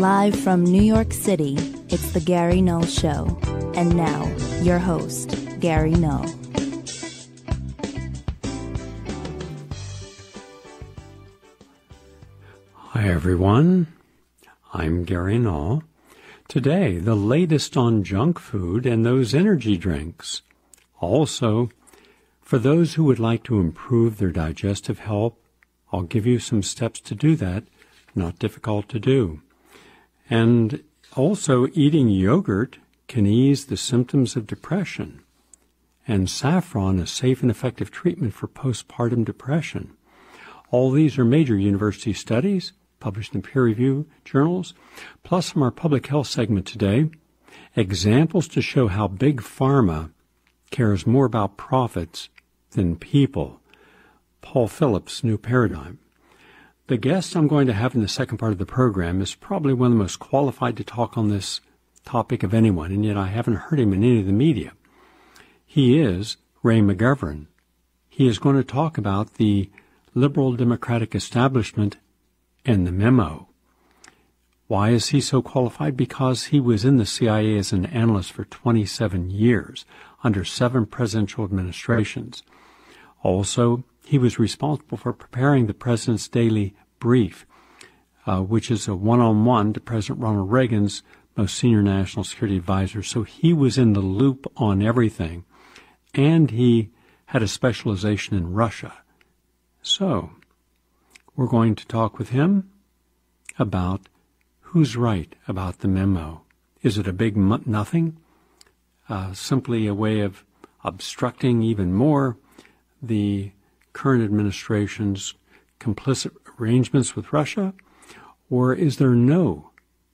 Live from New York City, it's the Gary Null Show. And now, your host, Gary Null. Hi everyone, I'm Gary Null. Today, the latest on junk food and those energy drinks. Also, for those who would like to improve their digestive health, I'll give you some steps to do that, not difficult to do. And also, eating yogurt can ease the symptoms of depression. And saffron, a safe and effective treatment for postpartum depression. All these are major university studies, published in peer-reviewed journals, plus from our public health segment today, examples to show how big pharma cares more about profits than people. Paul Phillips' New Paradigm. The guest I'm going to have in the second part of the program is probably one of the most qualified to talk on this topic of anyone, and yet I haven't heard him in any of the media. He is Ray McGovern. He is going to talk about the liberal democratic establishment and the memo. Why is he so qualified? Because he was in the CIA as an analyst for 27 years, under 7 presidential administrations. Also, he was responsible for preparing the President's Daily Brief, which is a one-on-one to President Ronald Reagan's most senior national security advisor. So he was in the loop on everything, and he had a specialization in Russia. So we're going to talk with him about who's right about the memo. Is it a big nothing? Simply a way of obstructing even more the current administration's complicit arrangements with Russia? Or is there no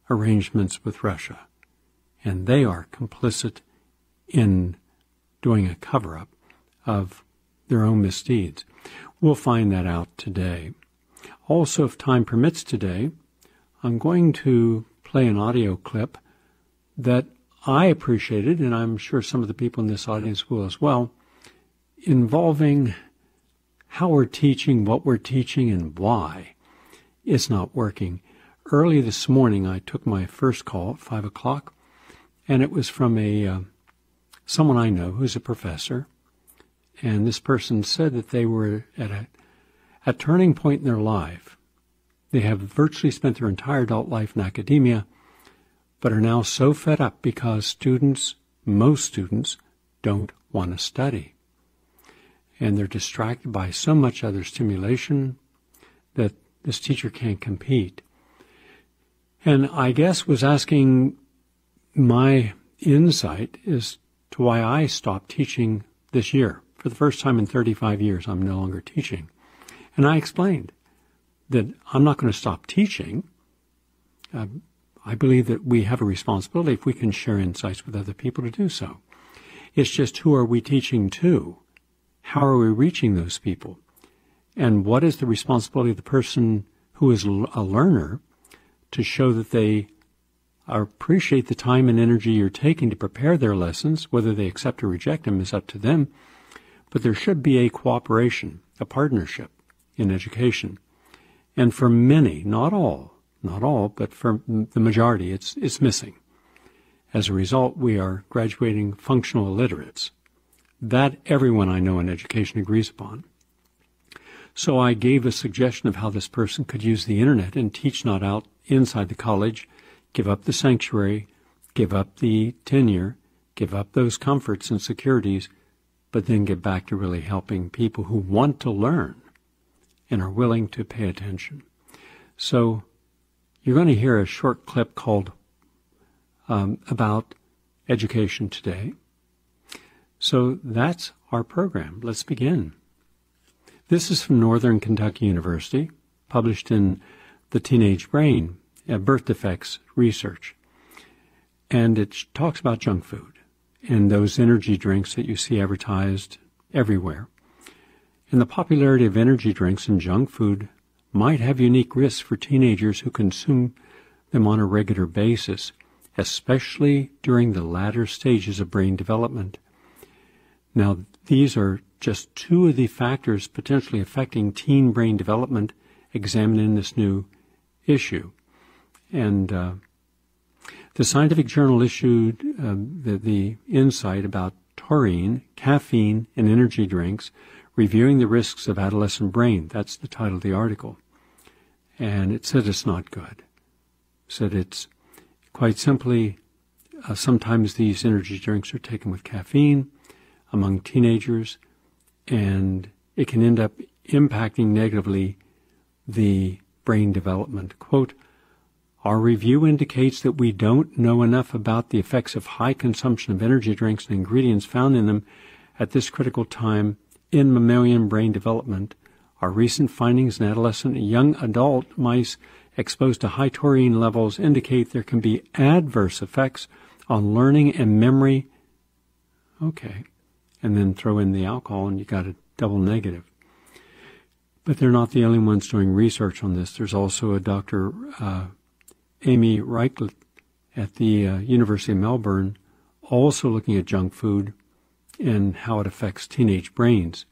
arrangements with Russia, and they are complicit in doing a cover-up of their own misdeeds? We'll find that out today. Also, if time permits today, I'm going to play an audio clip that I appreciated, and I'm sure some of the people in this audience will as well, involving how we're teaching, what we're teaching, and why it's not working. Early this morning, I took my first call at 5 o'clock, and it was from someone I know who's a professor, and this person said that they were at a turning point in their life. They have virtually spent their entire adult life in academia, but are now so fed up because most students, don't want to study. And they're distracted by so much other stimulation that this teacher can't compete. And I guess was asking my insight as to why I stopped teaching this year. For the first time in 35 years, I'm no longer teaching. And I explained that I'm not going to stop teaching. I believe that we have a responsibility, if we can share insights with other people, to do so. It's just, who are we teaching to? How are we reaching those people? And what is the responsibility of the person who is a learner to show that they appreciate the time and energy you're taking to prepare their lessons? Whether they accept or reject them is up to them. But there should be a cooperation, a partnership in education. And for many, not all, but for the majority, it's missing. As a result, we are graduating functional illiterates. That everyone I know in education agrees upon. So I gave a suggestion of how this person could use the internet and teach not out inside the college, give up the sanctuary, give up the tenure, give up those comforts and securities, but then get back to really helping people who want to learn and are willing to pay attention. So you're going to hear a short clip called about education today. So that's our program. Let's begin. This is from Northern Kentucky University, published in The Teenage Brain, Birth Defects Research. And it talks about junk food and those energy drinks that you see advertised everywhere. And the popularity of energy drinks and junk food might have unique risks for teenagers who consume them on a regular basis, especially during the latter stages of brain development. Now, these are just 2 of the factors potentially affecting teen brain development examined in this new issue. And the scientific journal issued the insight about taurine, caffeine, and energy drinks, reviewing the risks of adolescent brain. That's the title of the article. And it said it's not good. It said it's quite simply, sometimes these energy drinks are taken with caffeine among teenagers, and it can end up impacting negatively the brain development. Quote, our review indicates that we don't know enough about the effects of high consumption of energy drinks and ingredients found in them at this critical time in mammalian brain development. Our recent findings in adolescent and young adult mice exposed to high taurine levels indicate there can be adverse effects on learning and memory. Okay. And then throw in the alcohol and you got a double negative. But they're not the only ones doing research on this. There's also a Dr. Amy Reichelt at the University of Melbourne also looking at junk food and how it affects teenage brains.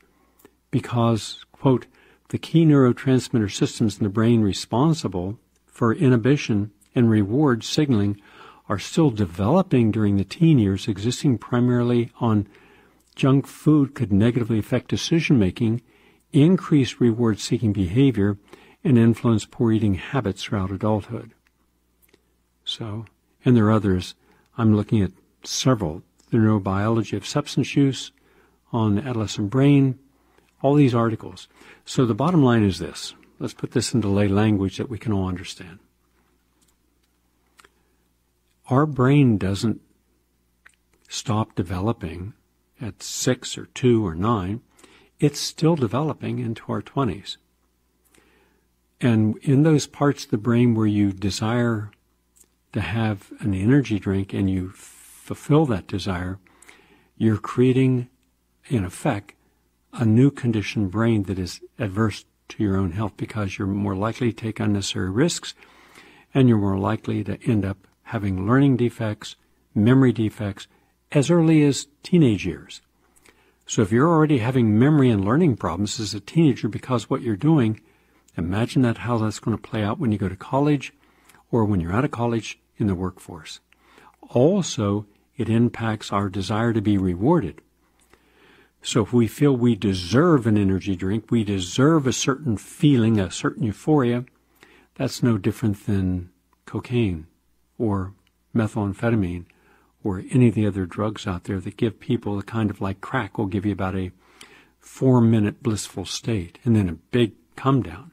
Because, quote, the key neurotransmitter systems in the brain responsible for inhibition and reward signaling are still developing during the teen years, existing primarily on junk food could negatively affect decision-making, increase reward-seeking behavior, and influence poor eating habits throughout adulthood. So, and there are others. I'm looking at several. The neurobiology of substance use on adolescent brain, all these articles. So the bottom line is this. Let's put this into lay language that we can all understand. Our brain doesn't stop developing at 6 or 2 or 9, it's still developing into our 20s. And in those parts of the brain where you desire to have an energy drink and you fulfill that desire, you're creating, in effect, a new conditioned brain that is adverse to your own health because you're more likely to take unnecessary risks and you're more likely to end up having learning defects, memory defects, as early as teenage years. So if you're already having memory and learning problems as a teenager because what you're doing, imagine how that's going to play out when you go to college or when you're out of college in the workforce. Also, it impacts our desire to be rewarded. So if we feel we deserve an energy drink, we deserve a certain feeling, a certain euphoria, that's no different than cocaine or methamphetamine or any of the other drugs out there that give people a kind of like crack will give you about a 4-minute blissful state and then a big come down.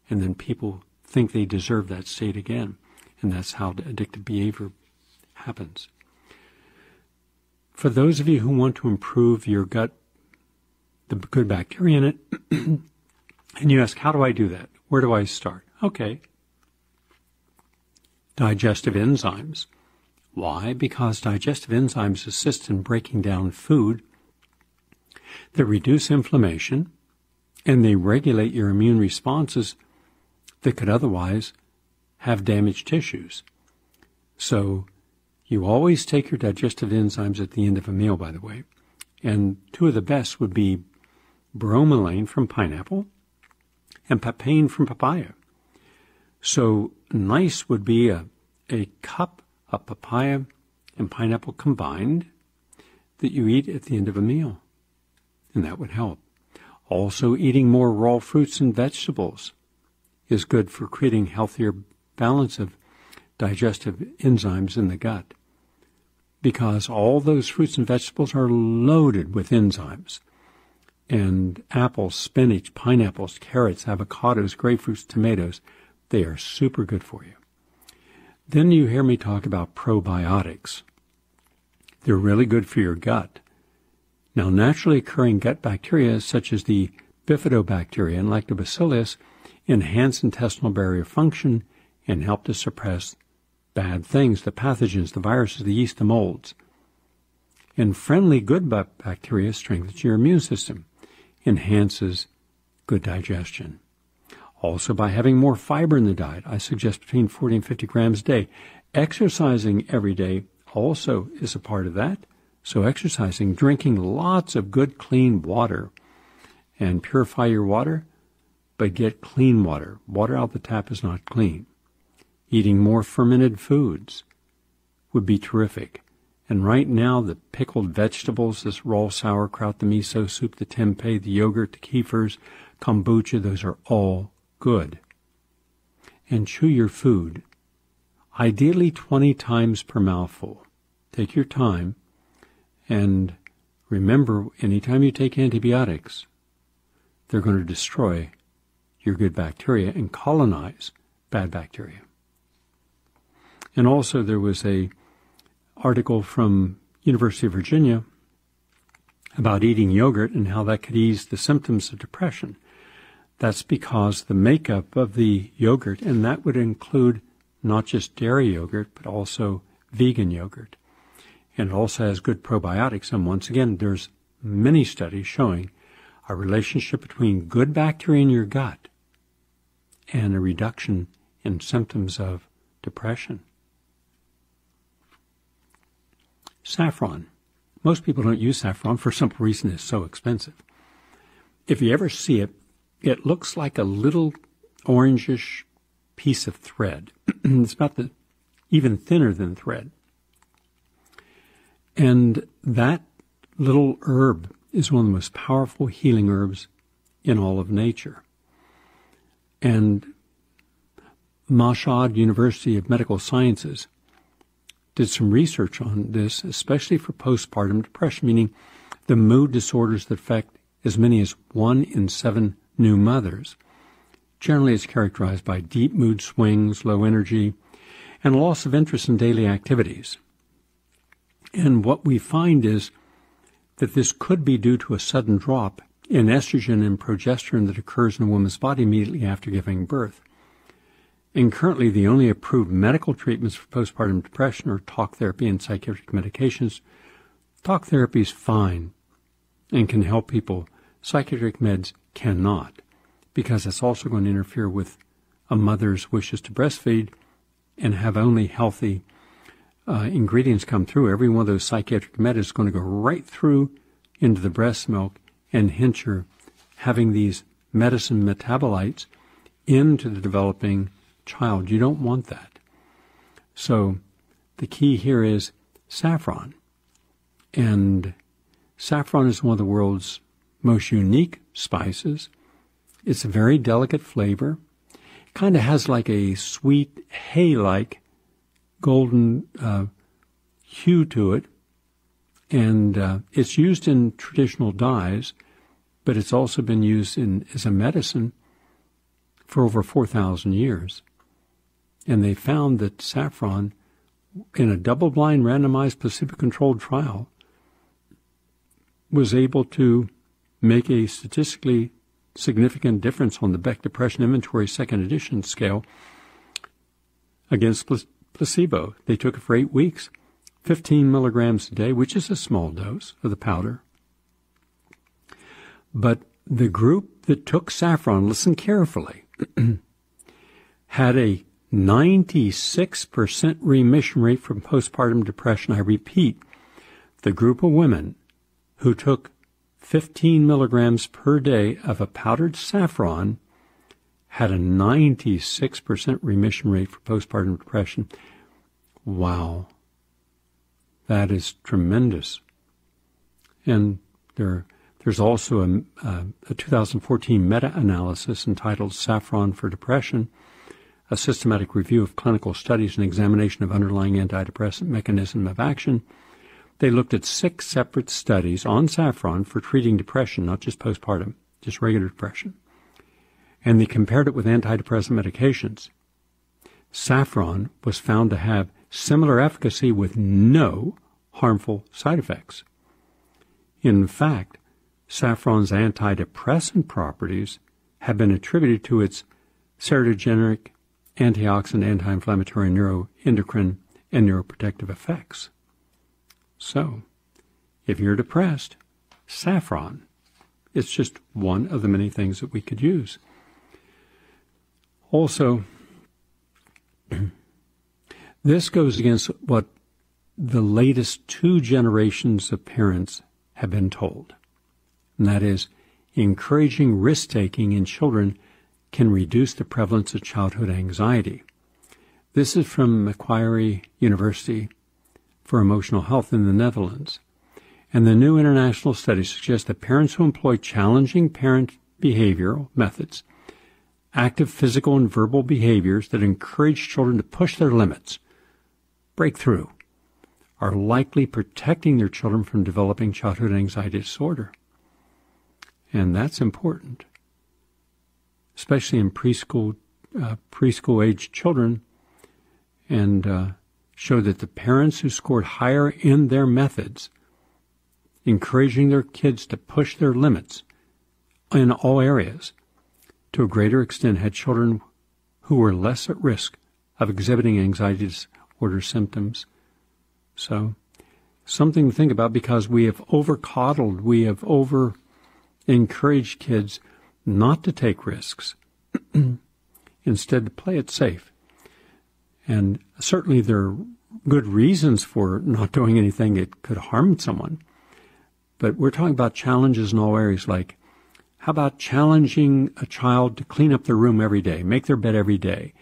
And then people think they deserve that state again. And that's how addictive behavior happens. For those of you who want to improve your gut, the good bacteria in it, and you ask, how do I do that? Where do I start? Okay. Digestive enzymes. Why? Because digestive enzymes assist in breaking down food that reduce inflammation and they regulate your immune responses that could otherwise have damaged tissues. So you always take your digestive enzymes at the end of a meal, by the way. And two of the best would be bromelain from pineapple and papain from papaya. So nice would be a cup of papaya and pineapple combined that you eat at the end of a meal. And that would help. Also, eating more raw fruits and vegetables is good for creating healthier balance of digestive enzymes in the gut. Because all those fruits and vegetables are loaded with enzymes. And apples, spinach, pineapples, carrots, avocados, grapefruits, tomatoes, they are super good for you. Then you hear me talk about probiotics. They're really good for your gut. Now, naturally occurring gut bacteria, such as the bifidobacteria and lactobacillus, enhance intestinal barrier function and help to suppress bad things, the pathogens, the viruses, the yeast, the molds. And friendly good bacteria strengthens your immune system, enhances good digestion. Also, by having more fiber in the diet, I suggest between 40 and 50 grams a day. Exercising every day also is a part of that. So exercising, drinking lots of good, clean water, and purify your water, but get clean water. Water out the tap is not clean. Eating more fermented foods would be terrific. And right now, the pickled vegetables, this raw sauerkraut, the miso soup, the tempeh, the yogurt, the kefirs, kombucha, those are all good. And chew your food, ideally 20 times per mouthful. Take your time, and remember, anytime you take antibiotics, they're going to destroy your good bacteria and colonize bad bacteria. And also there was a article from University of Virginia about eating yogurt and how that could ease the symptoms of depression. That's because the makeup of the yogurt, and that would include not just dairy yogurt, but also vegan yogurt. And it also has good probiotics. And once again, there's many studies showing a relationship between good bacteria in your gut and a reduction in symptoms of depression. Saffron. Most people don't use saffron for some reason it's so expensive. If you ever see it, it looks like a little orangish piece of thread. It's about even thinner than thread. And that little herb is one of the most powerful healing herbs in all of nature. And Mashhad University of Medical Sciences did some research on this, especially for postpartum depression, meaning the mood disorders that affect as many as 1 in 7 new mothers. Generally, it's characterized by deep mood swings, low energy, and loss of interest in daily activities. And what we find is that this could be due to a sudden drop in estrogen and progesterone that occurs in a woman's body immediately after giving birth. And currently, the only approved medical treatments for postpartum depression are talk therapy and psychiatric medications. Talk therapy is fine and can help people. Psychiatric meds cannot, because it's also going to interfere with a mother's wishes to breastfeed and have only healthy ingredients come through. Every one of those psychiatric meds is going to go right through into the breast milk and hinder having these medicine metabolites into the developing child. You don't want that. So the key here is saffron. And saffron is one of the world's most unique spices. It's a very delicate flavor. Kind of has like a sweet hay-like golden hue to it. And it's used in traditional dyes, but it's also been used as a medicine for over 4,000 years. And they found that saffron, in a double-blind, randomized, placebo-controlled trial, was able to make a statistically significant difference on the Beck Depression Inventory Second Edition scale against placebo. They took it for 8 weeks, 15 milligrams a day, which is a small dose of the powder. But the group that took saffron, listen carefully, had a 96% remission rate from postpartum depression. I repeat, the group of women who took 15 milligrams per day of a powdered saffron had a 96% remission rate for postpartum depression. Wow. That is tremendous. And there's also a 2014 meta-analysis entitled Saffron for Depression, a systematic review of clinical studies and examination of underlying antidepressant mechanism of action. They looked at 6 separate studies on saffron for treating depression, not just postpartum, just regular depression. And they compared it with antidepressant medications. Saffron was found to have similar efficacy with no harmful side effects. In fact, saffron's antidepressant properties have been attributed to its serotonergic, antioxidant, anti-inflammatory, neuroendocrine, and neuroprotective effects. So, if you're depressed, saffron, it's just one of the many things that we could use. Also, this goes against what the latest 2 generations of parents have been told, and that is encouraging risk-taking in children can reduce the prevalence of childhood anxiety. This is from Macquarie University for Emotional Health in the Netherlands. And the new international study suggests that parents who employ challenging parent behavioral methods, active physical and verbal behaviors that encourage children to push their limits, break through, are likely protecting their children from developing childhood anxiety disorder. And that's important, especially in preschool-age children, and show that the parents who scored higher in their methods, encouraging their kids to push their limits in all areas, to a greater extent had children who were less at risk of exhibiting anxiety disorder symptoms. So, something to think about, because we have over-coddled, we have over-encouraged kids not to take risks, instead to play it safe. And certainly there are good reasons for not doing anything that could harm someone. But we're talking about challenges in all areas, like how about challenging a child to clean up their room every day, make their bed every day,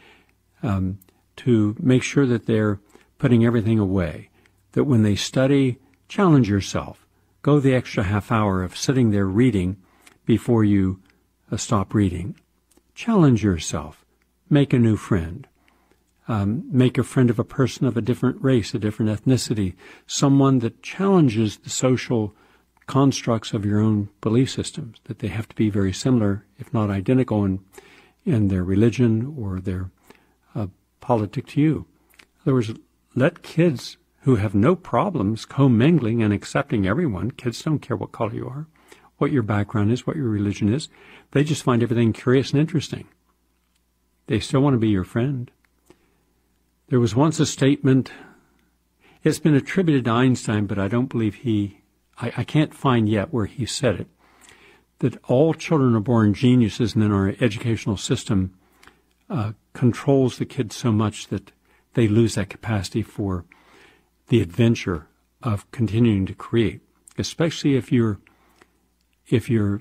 to make sure that they're putting everything away, that when they study, challenge yourself. Go the extra half hour of sitting there reading before you stop reading. Challenge yourself. Make a new friend. Make a friend of a person of a different race, a different ethnicity, someone that challenges the social constructs of your own belief systems, that they have to be very similar, if not identical, in their religion or their politic to you. In other words, let kids who have no problems commingling and accepting everyone. Kids don't care what color you are, what your background is, what your religion is. They just find everything curious and interesting. They still want to be your friend. There was once a statement, it's been attributed to Einstein, but I don't believe I can't find yet where he said it, that all children are born geniuses, and then our educational system controls the kids so much that they lose that capacity for the adventure of continuing to create, especially if you're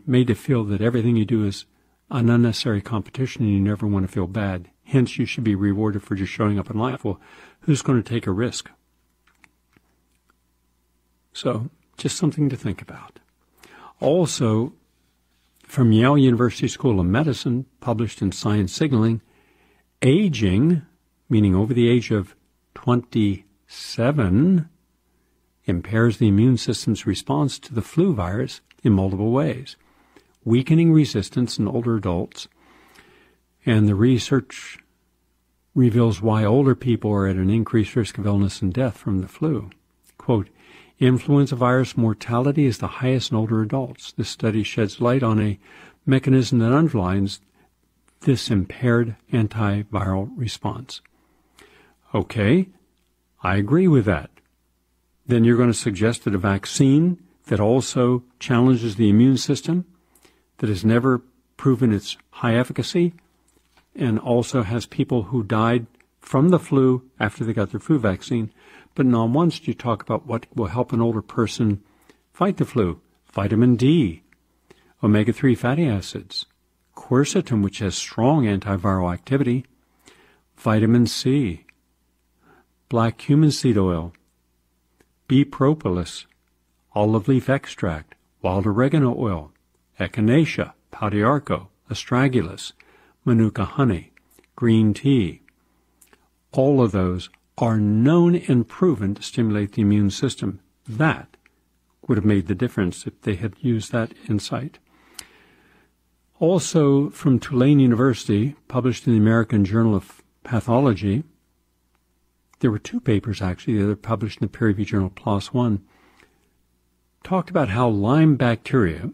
made to feel that everything you do is an unnecessary competition and you never want to feel bad. Hence, you should be rewarded for just showing up in life. Well, who's going to take a risk? So, just something to think about. Also, from Yale University School of Medicine, published in Science Signaling, aging, meaning over the age of 27, impairs the immune system's response to the flu virus in multiple ways, weakening resistance in older adults. And the research reveals why older people are at an increased risk of illness and death from the flu. Quote, influenza virus mortality is the highest in older adults. This study sheds light on a mechanism that underlines this impaired antiviral response. Okay, I agree with that. Then you're going to suggest that a vaccine that also challenges the immune system, that has never proven its high efficacy, and also has people who died from the flu after they got their flu vaccine. But not once do you talk about what will help an older person fight the flu. Vitamin D, omega-3 fatty acids, quercetin, which has strong antiviral activity, vitamin C, black cumin seed oil, bee propolis, olive leaf extract, wild oregano oil, echinacea, paudiarco, astragalus, manuka honey, green tea. All of those are known and proven to stimulate the immune system. That would have made the difference if they had used that insight. Also, from Tulane University, published in the American Journal of Pathology, there were two papers, actually. The other published in the peer-reviewed journal PLOS One, talked about how Lyme bacteria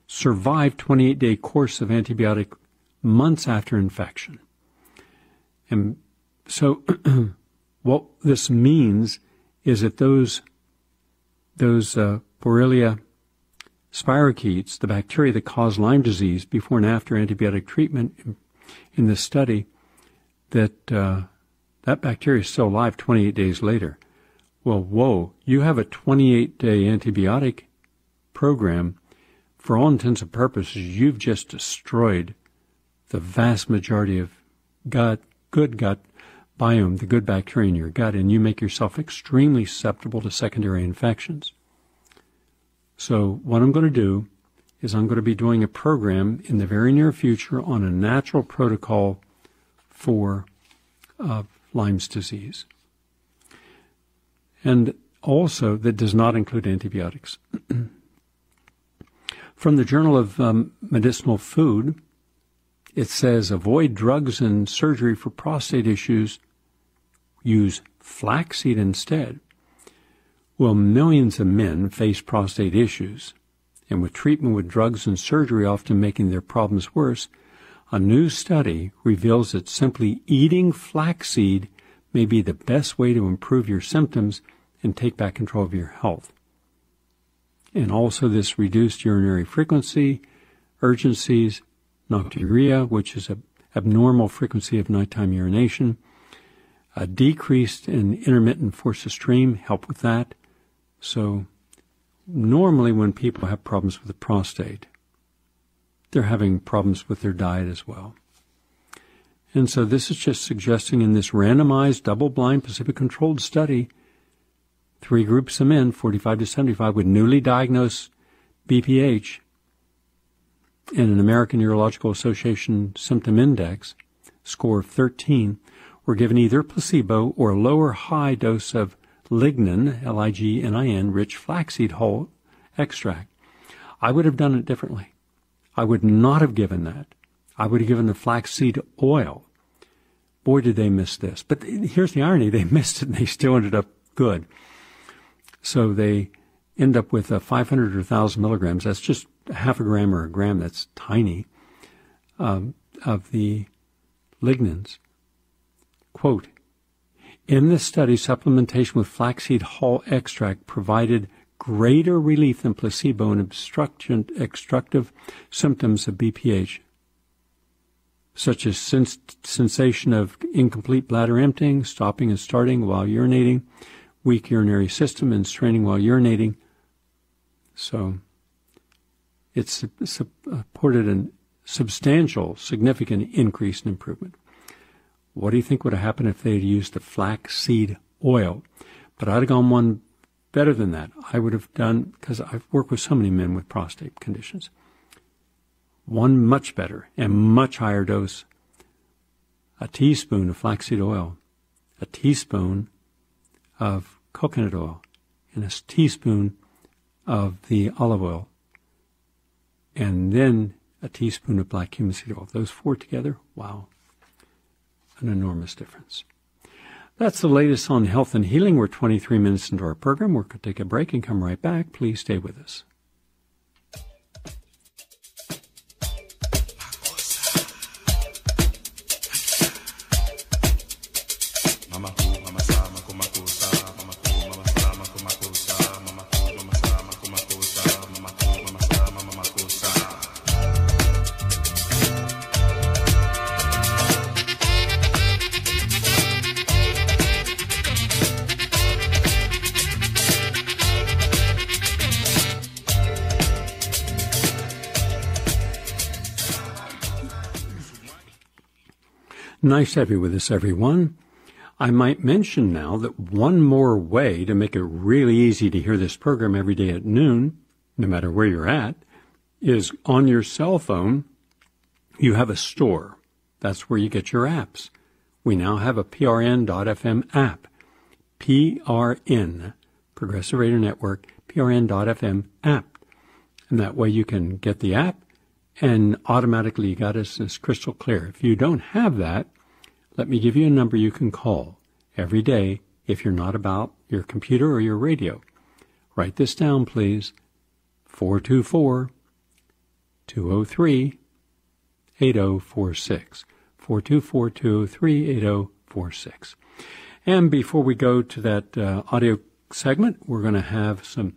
survived 28-day course of antibiotic months after infection. And so what this means is that those Borrelia spirochetes, the bacteria that cause Lyme disease, before and after antibiotic treatment in this study, that bacteria is still alive 28 days later. Well, whoa, you have a 28-day antibiotic program. For all intents and purposes, you've just destroyed the vast majority of good gut biome, the good bacteria in your gut, and you make yourself extremely susceptible to secondary infections. So what I'm going to do is I'm going to be doing a program in the very near future on a natural protocol for Lyme's disease. And also that does not include antibiotics. From the Journal of Medicinal Food, it says, avoid drugs and surgery for prostate issues. Use flaxseed instead. Well, millions of men face prostate issues, and with treatment with drugs and surgery often making their problems worse, a new study reveals that simply eating flaxseed may be the best way to improve your symptoms and take back control of your health. And also this reduced urinary frequency, urgencies, nocturia, which is an abnormal frequency of nighttime urination, a decreased and intermittent force of stream help with that. So normally when people have problems with the prostate, they're having problems with their diet as well. And so this is just suggesting in this randomized, double-blind, placebo-controlled study, 3 groups of men, 45 to 75, with newly diagnosed BPH and an American Urological Association symptom index score of 13, were given either placebo or a low or high dose of lignin, Lignin, rich flaxseed hull extract. I would have done it differently. I would not have given that. I would have given the flaxseed oil. Boy, did they miss this. But here's the irony. They missed it and they still ended up good. So they end up with 500 or 1,000 milligrams. That's just half a gram or a gram. That's tiny, of the lignans. Quote, in this study, supplementation with flaxseed hull extract provided greater relief than placebo in obstructive symptoms of BPH, such as sensation of incomplete bladder emptying, stopping and starting while urinating, weak urinary system, and straining while urinating. So it's supported a substantial, significant increase in improvement. What do you think would have happened if they had used the flaxseed oil? But I'd have gone one better than that. I would have done, because I've worked with so many men with prostate conditions, one much better and much higher dose. A teaspoon of flaxseed oil, a teaspoon of coconut oil, and a teaspoon of the olive oil, and then a teaspoon of black cumin seed oil. Those 4 together, wow, an enormous difference. That's the latest on health and healing. We're 23 minutes into our program. We're going to take a break and come right back. Please stay with us. Nice to have you with us, everyone. I might mention now that one more way to make it really easy to hear this program every day at noon, no matter where you're at, is on your cell phone, you have a store. That's where you get your apps. We now have a PRN.FM app. PRN, Progressive Radio Network, PRN.FM app. And that way you can get the app and automatically you got us as crystal clear. If you don't have that, let me give you a number you can call every day if you're not about your computer or your radio. Write this down, please. 424-203-8046. 424-203-8046. And before we go to that audio segment, we're going to have some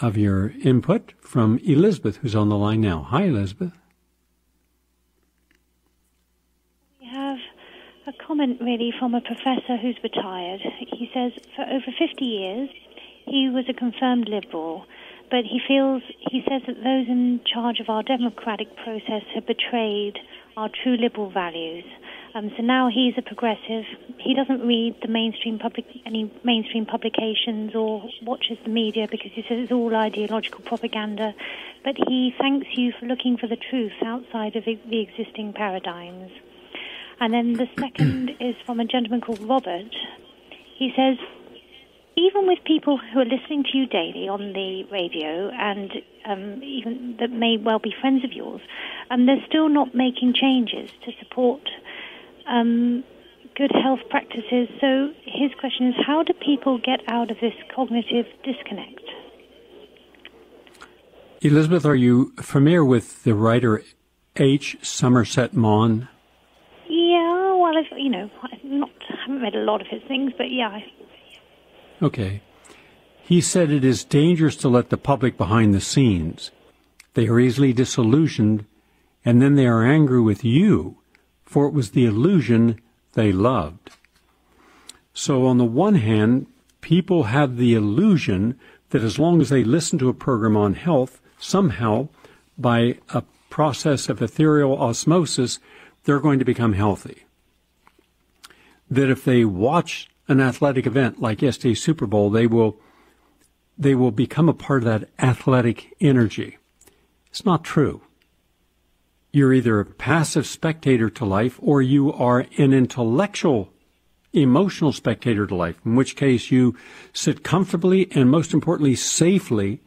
of your input from Elizabeth, who's on the line now. Hi, Elizabeth. We have a comment, really, from a professor who's retired. He says, for over 50 years, he was a confirmed liberal, but he says that those in charge of our democratic process have betrayed our true liberal values. So now he's a progressive. He doesn't read any mainstream publications or watches the media because he says it's all ideological propaganda. But he thanks you for looking for the truth outside of the existing paradigms. And then the second is from a gentleman called Robert. He says, even with people who are listening to you daily on the radio and even that may well be friends of yours, they're still not making changes to support good health practices. So his question is, how do people get out of this cognitive disconnect? Elizabeth, are you familiar with the writer H. Somerset Maugham? Yeah, well, I haven't read a lot of his things, but yeah. Okay. He said it is dangerous to let the public behind the scenes. They are easily disillusioned, and then they are angry with you, for it was the illusion they loved. So on the one hand, people have the illusion that as long as they listen to a program on health, somehow, by a process of ethereal osmosis, they're going to become healthy. That if they watch an athletic event like yesterday's Super Bowl, they will become a part of that athletic energy. It's not true. You're either a passive spectator to life or you are an intellectual, emotional spectator to life, in which case you sit comfortably and, most importantly, safely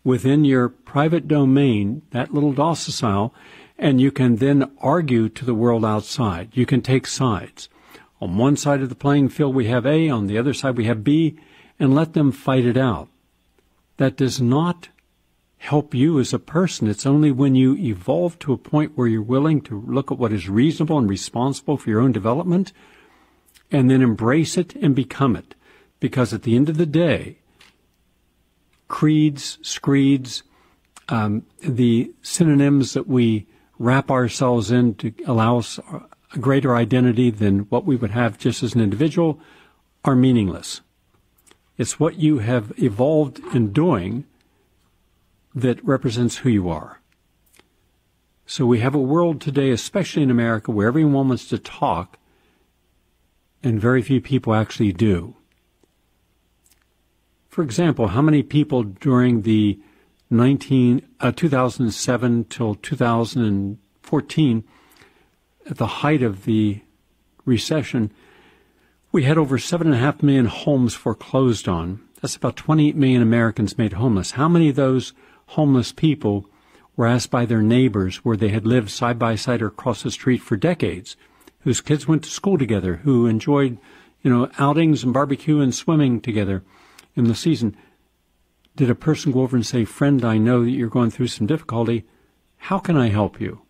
within your private domain, that little docile, and you can then argue to the world outside. You can take sides. On one side of the playing field we have A, on the other side we have B, and let them fight it out. That does not help you as a person. It's only when you evolve to a point where you're willing to look at what is reasonable and responsible for your own development and then embrace it and become it. Because at the end of the day, creeds, screeds, the synonyms that we wrap ourselves in to allow us a greater identity than what we would have just as an individual are meaningless. It's what you have evolved in doing that represents who you are. So we have a world today, especially in America, where everyone wants to talk and very few people actually do. For example, how many people during the 2007 till 2014, at the height of the recession, we had over 7.5 million homes foreclosed on. That's about 28 million Americans made homeless. How many of those homeless people were asked by their neighbors where they had lived side by side or across the street for decades, whose kids went to school together, who enjoyed, outings and barbecue and swimming together in the season? Did a person go over and say, "Friend, I know that you're going through some difficulty. How can I help you?"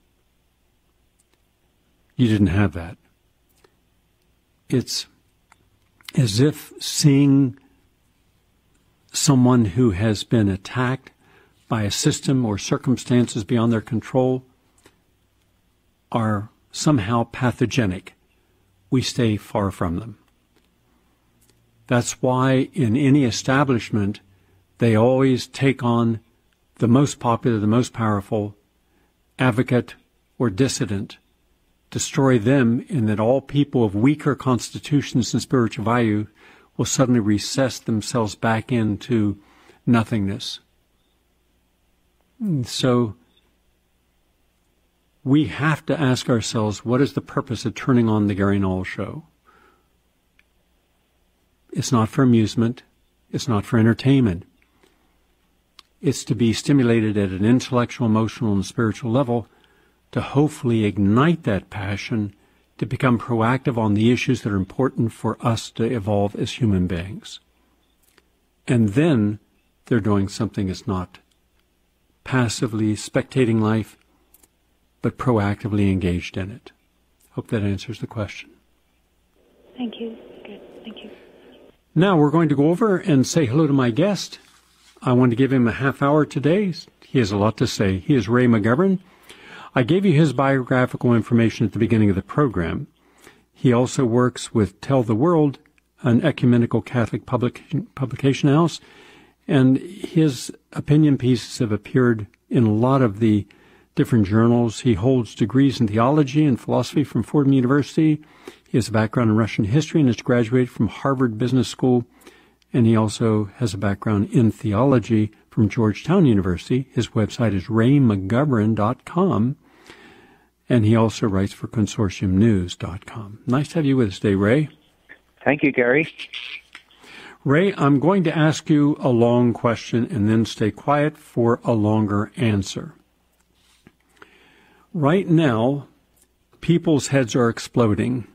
You didn't have that. It's as if seeing someone who has been attacked by a system or circumstances beyond their control are somehow pathogenic. We stay far from them. That's why in any establishment, they always take on the most popular, the most powerful, advocate or dissident, destroy them, and that all people of weaker constitutions and spiritual value will suddenly recess themselves back into nothingness. So we have to ask ourselves, what is the purpose of turning on the Gary Null Show? It's not for amusement. It's not for entertainment. It's to be stimulated at an intellectual, emotional, and spiritual level to hopefully ignite that passion to become proactive on the issues that are important for us to evolve as human beings. And then they're doing something that's not passively spectating life, but proactively engaged in it. Hope that answers the question. Thank you. Good. Thank you. Now we're going to go over and say hello to my guest. I want to give him a half hour today. He has a lot to say. He is Ray McGovern. I gave you his biographical information at the beginning of the program. He also works with Tell the World, an ecumenical Catholic publication house, and his opinion pieces have appeared in a lot of the different journals. He holds degrees in theology and philosophy from Fordham University. He has a background in Russian history and has graduated from Harvard Business School. And he also has a background in theology from Georgetown University. His website is raymcgovern.com. And he also writes for consortiumnews.com. Nice to have you with us today, Ray. Thank you, Gary. Ray, I'm going to ask you a long question and then stay quiet for a longer answer. Right now, people's heads are exploding.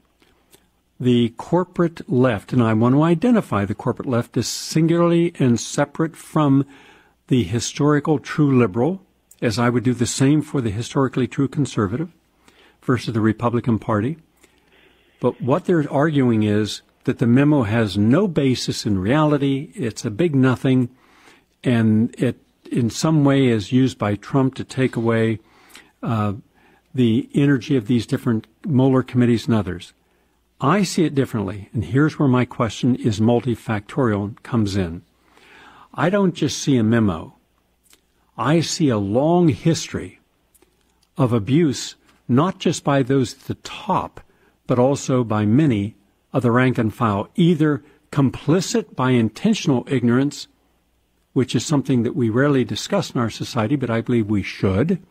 The corporate left, and I want to identify the corporate left as singularly and separate from the historical true liberal, as I would do the same for the historically true conservative versus the Republican Party. But what they're arguing is that the memo has no basis in reality. It's a big nothing, and it in some way is used by Trump to take away the energy of these different Mueller committees and others. I see it differently, and here's where my question is multifactorial and comes in. I don't just see a memo. I see a long history of abuse, not just by those at the top, but also by many of the rank and file, either complicit by intentional ignorance, which is something that we rarely discuss in our society, but I believe we should.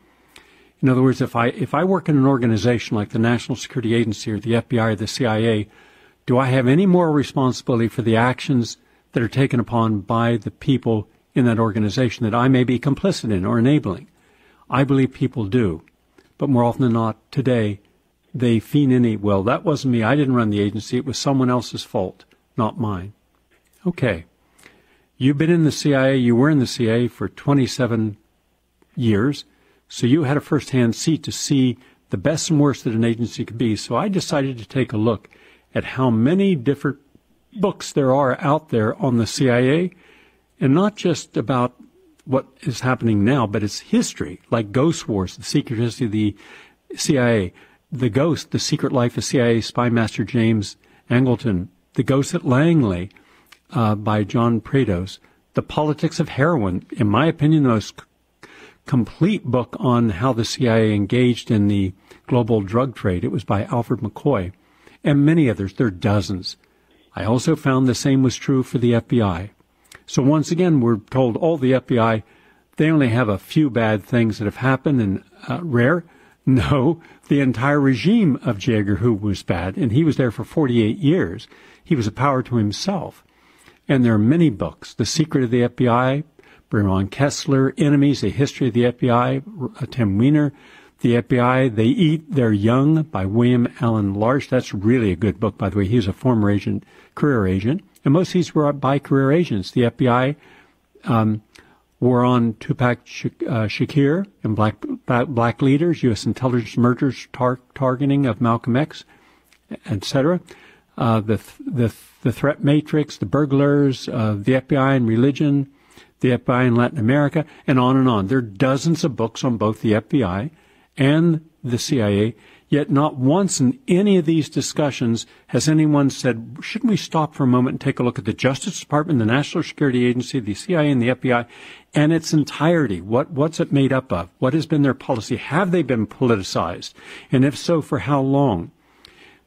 In other words, if I work in an organization like the National Security Agency or the FBI or the CIA, do I have any moral responsibility for the actions that are taken upon by the people in that organization that I may be complicit in or enabling? I believe people do. But more often than not, today, they feign well, that wasn't me. I didn't run the agency. It was someone else's fault, not mine. Okay. You've been in the CIA. You were in the CIA for 27 years. So you had a first-hand seat to see the best and worst that an agency could be. So I decided to take a look at how many different books there are out there on the CIA, and not just about what is happening now, but its history, like Ghost Wars, the secret history of the CIA, The Ghost, The Secret Life of CIA Spy Master James Angleton, The Ghost at Langley by John Prados, The Politics of Heroin, in my opinion, the most complete book on how the CIA engaged in the global drug trade. It was by Alfred McCoy, and many others. There are dozens. I also found the same was true for the FBI. So once again, we're told, the FBI, they only have a few bad things that have happened and rare. No, the entire regime of J. Edgar Hoover was bad, and he was there for 48 years. He was a power to himself. And there are many books. The Secret of the FBI, Berman Kessler, Enemies, A History of the FBI, Tim Weiner, The FBI, They Eat Their Young by William Allen Large. That's really a good book, by the way. He was a former agent, career agent. And most of these were by career agents. The FBI were on Tupac Shakur and black leaders, U.S. intelligence mergers, targeting of Malcolm X, etc. The threat matrix, the burglars, the FBI and religion, the FBI in Latin America, and on and on. There are dozens of books on both the FBI and the CIA, yet not once in any of these discussions has anyone said, shouldn't we stop for a moment and take a look at the Justice Department, the National Security Agency, the CIA, and the FBI, and its entirety? What's it made up of? What has been their policy? Have they been politicized? And if so, for how long?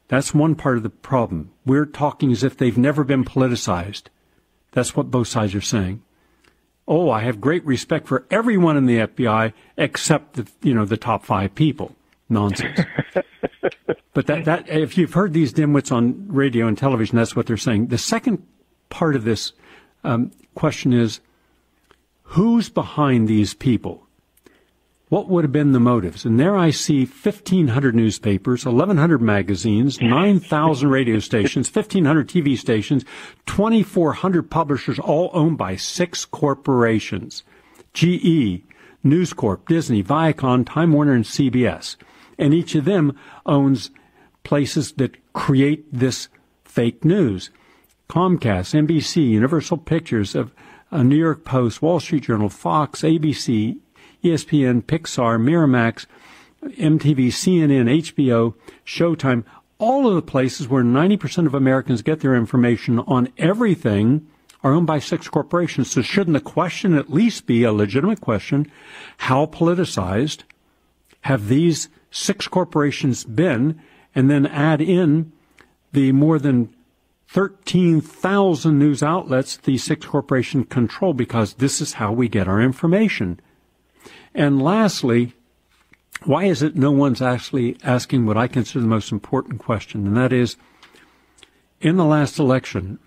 That's one part of the problem. We're talking as if they've never been politicized. That's what both sides are saying. Oh, I have great respect for everyone in the FBI except the top 5 people. Nonsense. But that if you've heard these dimwits on radio and television, that's what they're saying. The second part of this question is, who's behind these people? What would have been the motives? And there I see 1,500 newspapers, 1,100 magazines, 9,000 radio stations, 1,500 TV stations, 2,400 publishers, all owned by 6 corporations: GE, News Corp, Disney, Viacom, Time Warner, and CBS. And each of them owns places that create this fake news. Comcast, NBC, Universal Pictures, of New York Post, Wall Street Journal, Fox, ABC, ESPN, Pixar, Miramax, MTV, CNN, HBO, Showtime, all of the places where 90% of Americans get their information on everything are owned by 6 corporations. So shouldn't the question at least be a legitimate question, how politicized have these 6 corporations been, and then add in the more than 13,000 news outlets these 6 corporations control, because this is how we get our information. And lastly, why is it no one's actually asking what I consider the most important question, and that is, in the last election,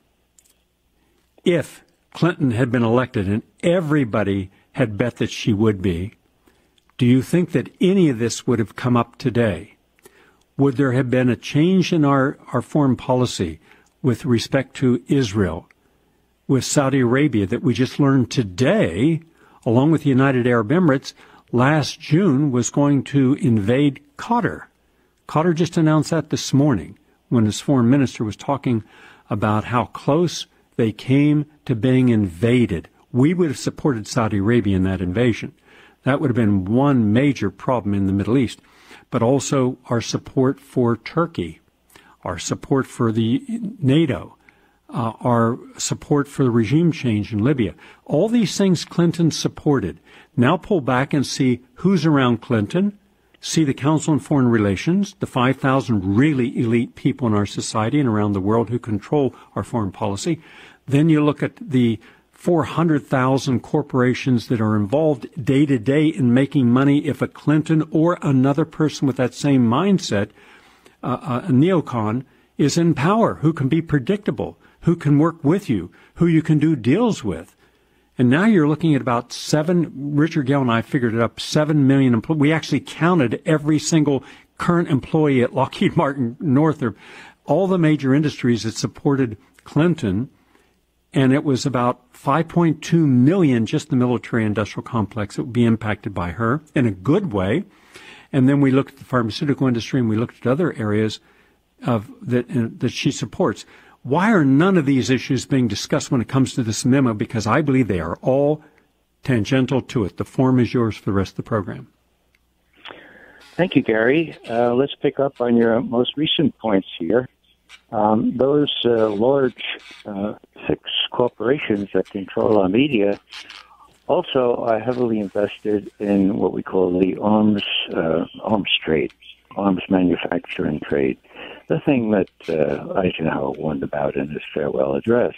if Clinton had been elected and everybody had bet that she would be, do you think that any of this would have come up today? Would there have been a change in our foreign policy with respect to Israel, with Saudi Arabia, that we just learned today, along with the United Arab Emirates, last June was going to invade Qatar? Qatar just announced that this morning when his foreign minister was talking about how close they came to being invaded. We would have supported Saudi Arabia in that invasion. That would have been one major problem in the Middle East. But also our support for Turkey, our support for the NATO, our support for the regime change in Libya. All these things Clinton supported. Now pull back and see who's around Clinton, see the Council on Foreign Relations, the 5,000 really elite people in our society and around the world who control our foreign policy. Then you look at the 400,000 corporations that are involved day to day in making money if a Clinton or another person with that same mindset, a neocon, is in power, who can be predictable, who can work with you, who you can do deals with. And now you're looking at about Richard Gale and I figured it up, 7 million employees. We actually counted every single current employee at Lockheed Martin, Northrop, all the major industries that supported Clinton, and it was about 5.2 million, just the military industrial complex, that would be impacted by her in a good way. And then we looked at the pharmaceutical industry and we looked at other areas that she supports. Why are none of these issues being discussed when it comes to this memo? Because I believe they are all tangential to it. The form is yours for the rest of the program. Thank you, Gary. Let's pick up on your most recent points here. Those large 6 corporations that control our media also are heavily invested in what we call the arms trade, arms manufacturing trade, the thing that Eisenhower warned about in his farewell address.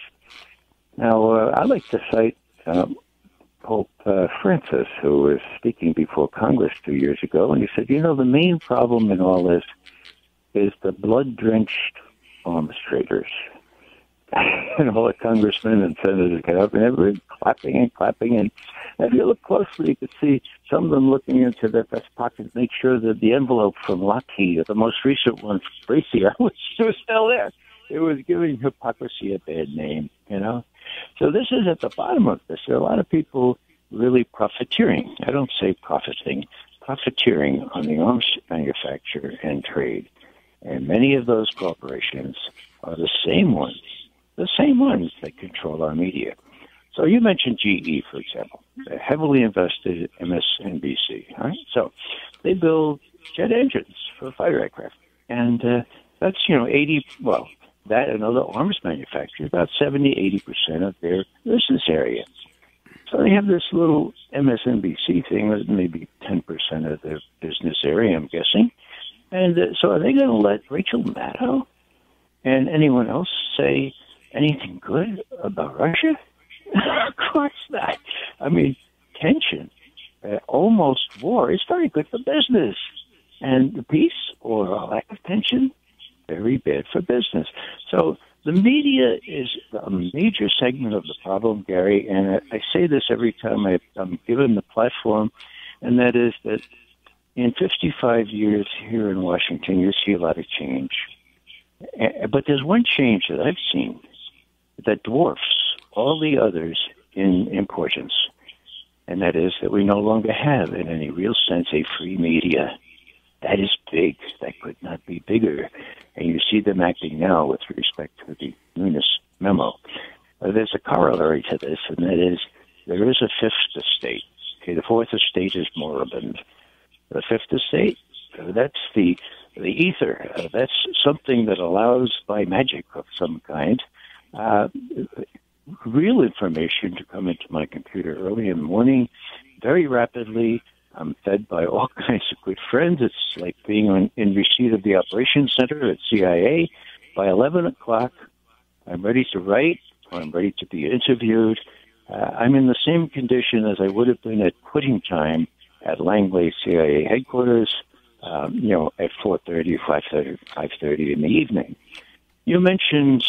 Now, I'd like to cite Pope Francis, who was speaking before Congress 2 years ago, and he said, the main problem in all this is the blood-drenched arms traders. And all the congressmen and senators get up and everybody clapping and clapping. And if you look closely, you can see some of them looking into their vest pockets, make sure that the envelope from Lockheed, the most recent one, Bracier, was still there. It was giving hypocrisy a bad name, So this is at the bottom of this. There are a lot of people really profiteering. I don't say profiting, profiteering on the arms manufacture and trade. And many of those corporations are the same ones that control our media. So you mentioned GE, for example. They're heavily invested in MSNBC, right? So they build jet engines for fighter aircraft. And that's, 80, that and other arms manufacturers, about 70, 80% of their business area. So they have this little MSNBC thing that maybe 10% of their business area, I'm guessing. And so are they going to let Rachel Maddow and anyone else say anything good about Russia? Of course not. I mean, tension, almost war, is very good for business. And the peace or a lack of tension, very bad for business. So the media is a major segment of the problem, Gary, and I say this every time I'm given the platform, and that is that in 55 years here in Washington, you see a lot of change. But there's one change that I've seen that dwarfs all the others in importance, and that is that we no longer have, in any real sense, a free media. That is big. That could not be bigger. And you see them acting now with respect to the Nunes memo. There's a corollary to this, and that is there is a fifth estate. Okay, the fourth estate is moribund. The fifth estate, that's the ether. That's something that allows, by magic of some kind, real information to come into my computer early in the morning, very rapidly. I'm fed surrounded by all kinds of good friends. It's like being in receipt of the operations center at CIA. By 11 o'clock, I'm ready to write, or I'm ready to be interviewed. I'm in the same condition as I would have been at quitting time at Langley CIA headquarters, at 4:30, 5:30 in the evening. You mentioned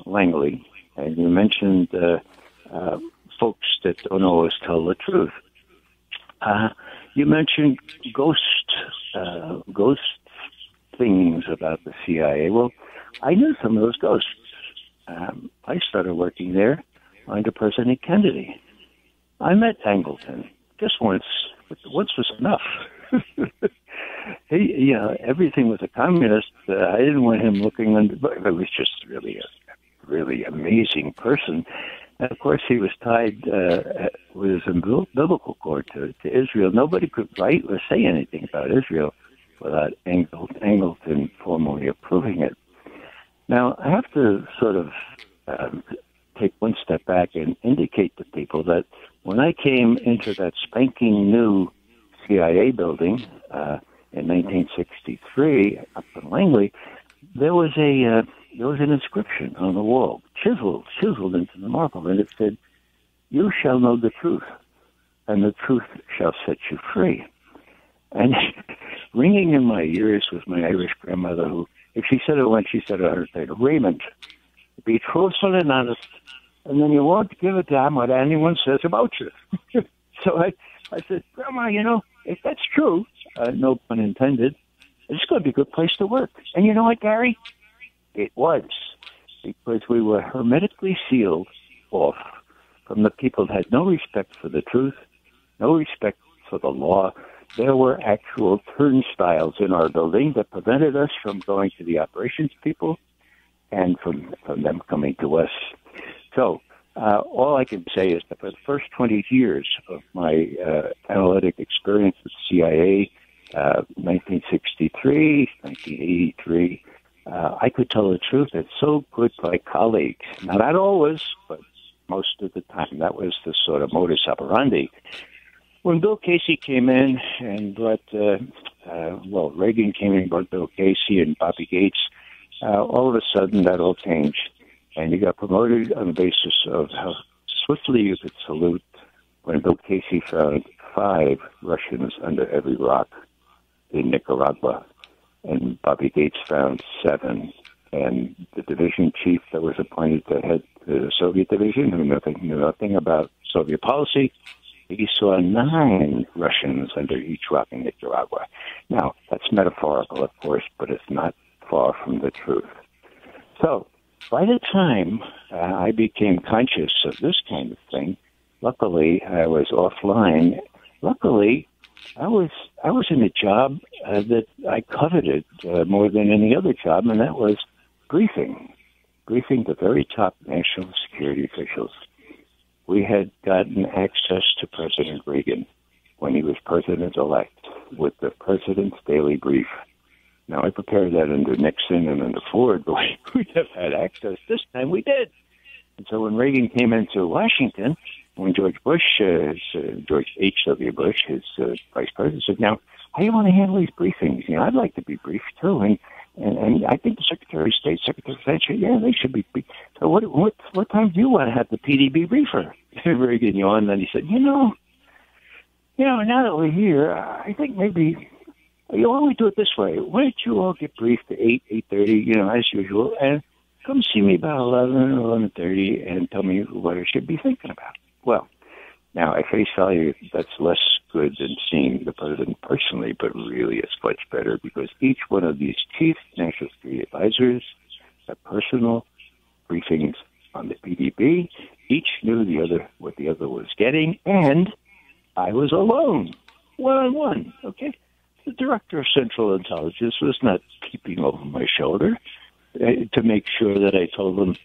Langley, and you mentioned folks that don't always tell the truth. You mentioned ghost things about the CIA. Well, I knew some of those ghosts. I started working there under President Kennedy. I met Angleton just once, but once was enough. Everything was a communist. I didn't want him looking under, but it was just really amazing person. And of course, he was tied with his umbilical cord to Israel. Nobody could write or say anything about Israel without Angleton formally approving it. Now, I have to sort of take one step back and indicate to people that when I came into that spanking new CIA building in 1963 up in Langley, there was an inscription on the wall, chiseled into the marble, and it said, "You shall know the truth, and the truth shall set you free." And ringing in my ears was my Irish grandmother, who, if she said it once, she said it 100 times. Raymond, be truthful and honest, and then you won't give a damn what anyone says about you. So I said, Grandma, if that's true, no pun intended, it's going to be a good place to work. And you know what, Gary? It was, because we were hermetically sealed off from the people that had no respect for the truth, no respect for the law. There were actual turnstiles in our building that prevented us from going to the operations people and from them coming to us. So all I can say is that for the first 20 years of my analytic experience with CIA, 1963, 1983, I could tell the truth. It's so good by colleagues. Now, not always, but most of the time. That was the sort of modus operandi. When Bill Casey came in and brought, Reagan came in and brought Bill Casey and Bobby Gates, all of a sudden that all changed. And you got promoted on the basis of how swiftly you could salute when Bill Casey found 5 Russians under every rock in Nicaragua. And Bobby Gates found 7. And the division chief that was appointed to head the Soviet division, who knew nothing about Soviet policy, he saw 9 Russians under each rock in Nicaragua. Now, that's metaphorical, of course, but it's not far from the truth. So, by the time I became conscious of this kind of thing, luckily I was offline. Luckily, I was in a job that I coveted more than any other job, and that was briefing the very top national security officials. We had gotten access to President Reagan when he was president-elect with the President's Daily Brief. Now, I prepared that under Nixon and under Ford, but we'd have had access. This time we did. And so when Reagan came into Washington, when George H.W. Bush, his vice president, said, now, how do you want to handle these briefings? I'd like to be briefed, too. And I think the Secretary of State, Secretary of Defense, yeah, they should be briefed. So what time do you want to have the PDB briefer? Reagan yawned, and then he said, now that we're here, I think maybe... why don't we do it this way? Why don't you all get briefed at 8:30, as usual, and come see me about 11:30 and tell me what I should be thinking about. Well, now, at face value, that's less good than seeing the president personally, but really it's much better because each one of these chief national security advisors had personal briefings on the PDB. Each knew what the other was getting, and I was alone, one-on-one, okay? The director of Central Intelligence was not peeping over my shoulder to make sure that I told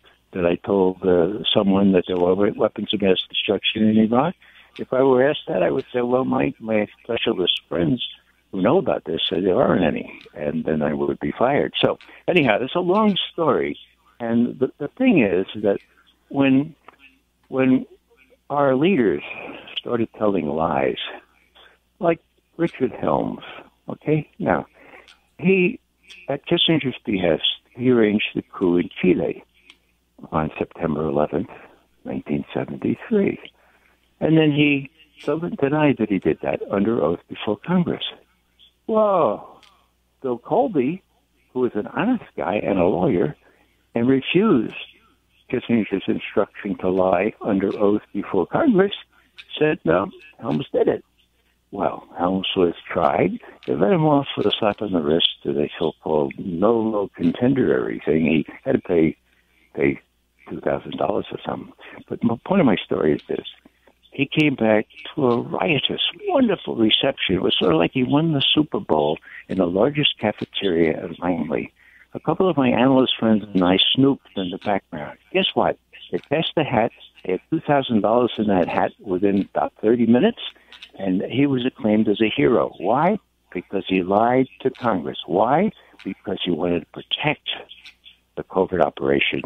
someone that there were weapons of mass destruction in Iraq. If I were asked that, I would say, well, my specialist friends who know about this say there aren't any, and then I would be fired. So anyhow, it's a long story. And the thing is that when our leaders started telling lies, like Richard Helms. Okay? Now, he, at Kissinger's behest, he arranged the coup in Chile on September 11th, 1973. And then he denied that he did that under oath before Congress. Whoa! Bill Colby, who was an honest guy and a lawyer, and refused Kissinger's instruction to lie under oath before Congress, said, no, Helms did it. Well, Helms was tried. They let him off with a slap on the wrist to the so-called no contenderary thing. He had to pay $2,000 or something. But the point of my story is this. He came back to a riotous, wonderful reception. It was sort of like he won the Super Bowl in the largest cafeteria at Langley. A couple of my analyst friends and I snooped in the background. Guess what? They passed the hat. They had $2,000 in that hat within about 30 minutes, and he was acclaimed as a hero. Why? Because he lied to Congress. Why? Because he wanted to protect the covert operation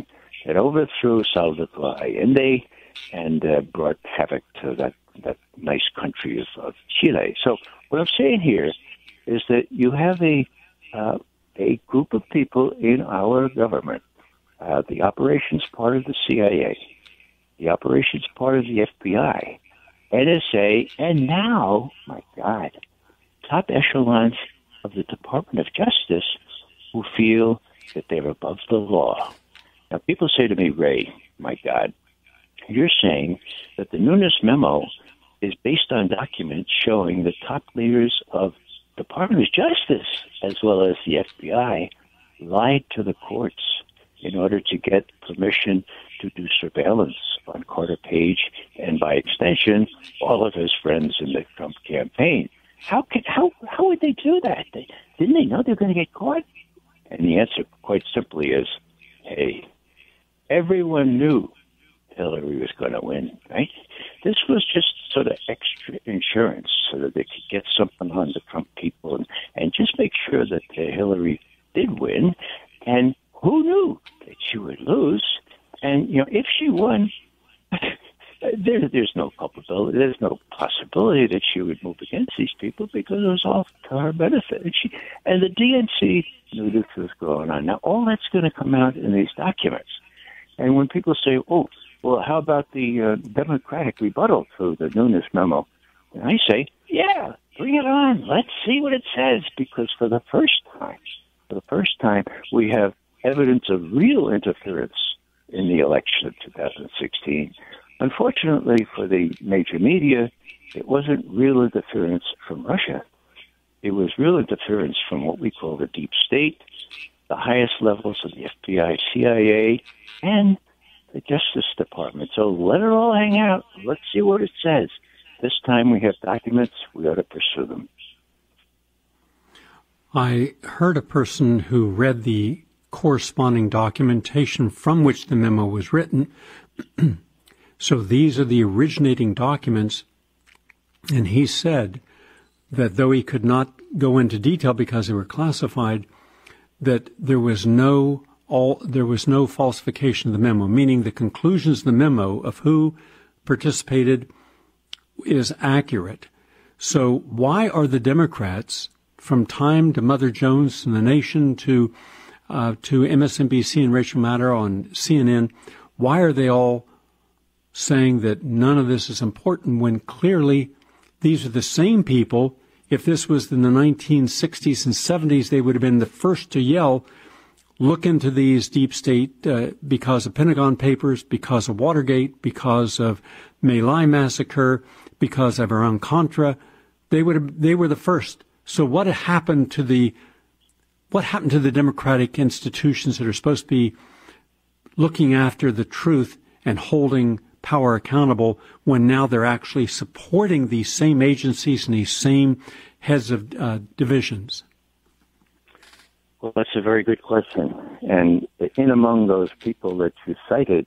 that overthrew Salvador Allende and brought havoc to that nice country of Chile. So what I'm saying here is that you have a group of people in our government, the operations part of the CIA, the operations part of the FBI, NSA, and now, my God, top echelons of the Department of Justice who feel that they're above the law. Now, people say to me, Ray, my God, you're saying that the Nunes memo is based on documents showing the top leaders of Department of Justice, as well as the FBI, lied to the courts in order to get permission to do surveillance on Carter Page and, by extension, all of his friends in the Trump campaign. How would they do that? Didn't they know they were going to get caught? And the answer, quite simply, is, hey, everyone knew Hillary was going to win, right? This was just sort of extra insurance so that they could get something on the Trump people and just make sure that Hillary did win. And who knew that she would lose? And, if she won, there's no culpability. There's no possibility that she would move against these people because it was all to her benefit. And the DNC knew this was going on. Now, all that's going to come out in these documents. And when people say, oh, well, how about the Democratic rebuttal to the Nunes memo? And I say, yeah, bring it on. Let's see what it says. Because for the first time, we have evidence of real interference in the election of 2016. Unfortunately for the major media, it wasn't real interference from Russia. It was real interference from what we call the deep state, the highest levels of the FBI, CIA, and the Justice Department. So let it all hang out. Let's see what it says. This time we have documents. We ought to pursue them. I heard a person who read the corresponding documentation from which the memo was written. So these are the originating documents. And he said that though he could not go into detail because they were classified, that there was no falsification of the memo, meaning the conclusions of the memo of who participated is accurate. So why are the Democrats, from Time to Mother Jones and The Nation to MSNBC and Rachel Maddow on CNN, why are they all saying that none of this is important when clearly these are the same people? If this was in the 1960s and 70s, they would have been the first to yell, look into these deep state because of Pentagon Papers, because of Watergate, because of My Lai massacre, because of Iran-Contra. They were the first. So what happened to the democratic institutions that are supposed to be looking after the truth and holding power accountable when now they're actually supporting these same agencies and these same heads of divisions? Well, that's a very good question. And in among those people that you cited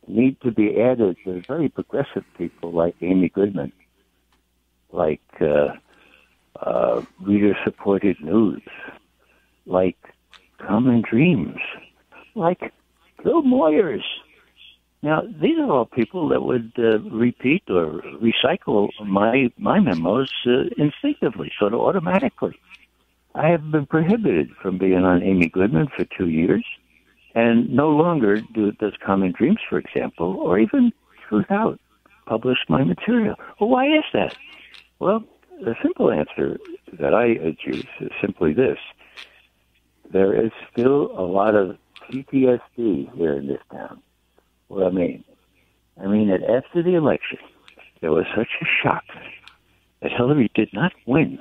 need to be added the very progressive people like Amy Goodman, like reader-supported news, like Common Dreams, like Bill Moyers. Now, these are all people that would repeat or recycle my memos instinctively, sort of automatically. I have been prohibited from being on Amy Goodman for 2 years, and no longer does Common Dreams, for example, or even Truth Out, publish my material. Well, why is that? Well, the simple answer that I adduce is simply this. There is still a lot of PTSD here in this town. What I mean that after the election, there was such a shock that Hillary did not win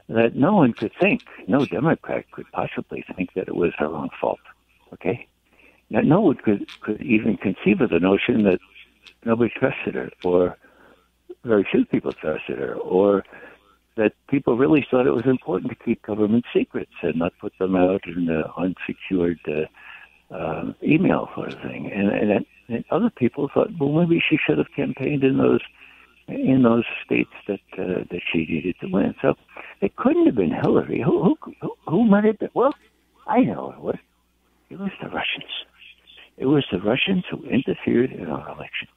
that no one could think, no Democrat could possibly think that it was her own fault, okay? Now, no one could even conceive of the notion that nobody trusted her, or very few people trusted her, or that people really thought it was important to keep government secrets and not put them out in unsecured email sort of thing. And other people thought, well, maybe she should have campaigned in those states that she needed to win. So it couldn't have been Hillary. Who might have been? Well, I know it was. It was the Russians. It was the Russians who interfered in our election.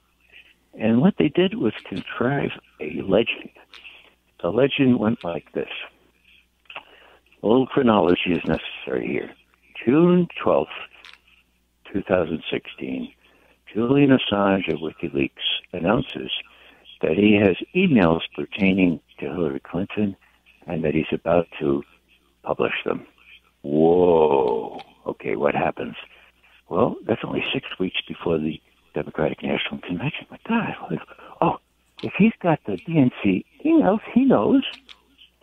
And what they did was contrive a legend. The legend went like this. A little chronology is necessary here. June 12th, 2016, Julian Assange of WikiLeaks announces that he has emails pertaining to Hillary Clinton and that he's about to publish them. Whoa. Okay, what happens? Well, that's only 6 weeks before the Democratic National Convention. My God. Oh, if he's got the DNC emails, he knows